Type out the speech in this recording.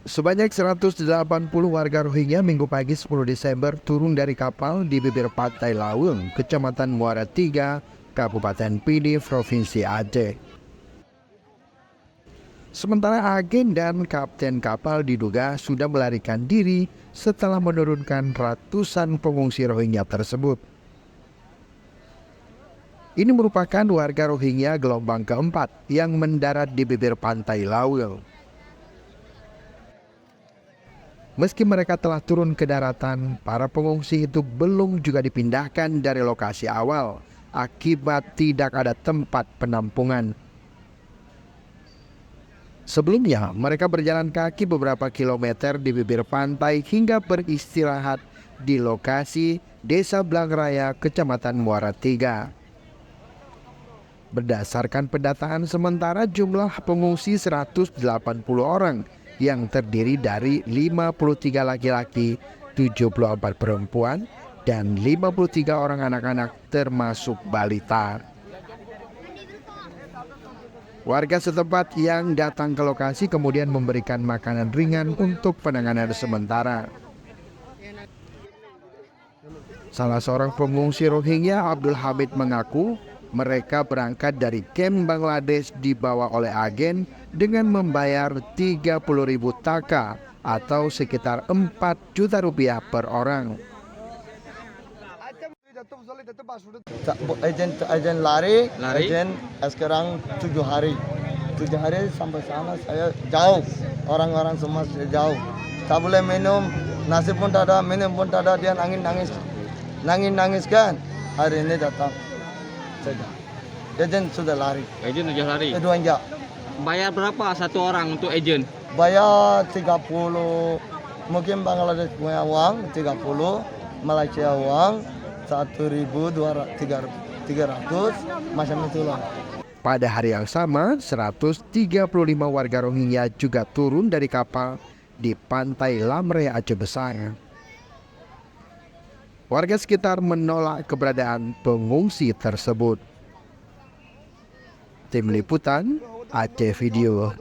Sebanyak 180 warga Rohingya Minggu pagi 10 Desember turun dari kapal di bibir pantai Laweng, Kecamatan Muara Tiga, Kabupaten Pidi, Provinsi Aceh. Sementara agen dan kapten kapal diduga sudah melarikan diri setelah menurunkan ratusan pengungsi Rohingya tersebut. Ini merupakan warga Rohingya gelombang keempat yang mendarat di bibir pantai Laweng. Meski mereka telah turun ke daratan, para pengungsi itu belum juga dipindahkan dari lokasi awal akibat tidak ada tempat penampungan. Sebelumnya, mereka berjalan kaki beberapa kilometer di bibir pantai hingga beristirahat di lokasi Desa Blangraya, Kecamatan Muara Tiga. Berdasarkan pendataan sementara, jumlah pengungsi 180 orang yang terdiri dari 53 laki-laki, 74 perempuan, dan 53 orang anak-anak termasuk balita. Warga setempat yang datang ke lokasi kemudian memberikan makanan ringan untuk penanganan sementara. Salah seorang pengungsi Rohingya, Abdul Hamid, mengaku mereka berangkat dari kamp Bangladesh dibawa oleh agen dengan membayar 30.000 taka atau sekitar 4 juta rupiah per orang. Agen lari. Agen sekarang 7 hari. 7 hari sampai sana saya jauh. Orang-orang semua jauh. Tak boleh minum, nasi pun tak ada, minum pun tak ada. Dia nangis kan. Hari ini datang saja. Agen sudah lari. Agent udah lari. Dua enggak. Bayar berapa satu orang untuk agent? Bayar 30. Mungkin Bangladesh punya uang 30, Malaysia uang 1.200, 300, macam itulah. Pada hari yang sama, 135 warga Rohingya juga turun dari kapal di pantai Lamre, Aceh Besar. Warga sekitar menolak keberadaan pengungsi tersebut. Tim Liputan Aceh Video.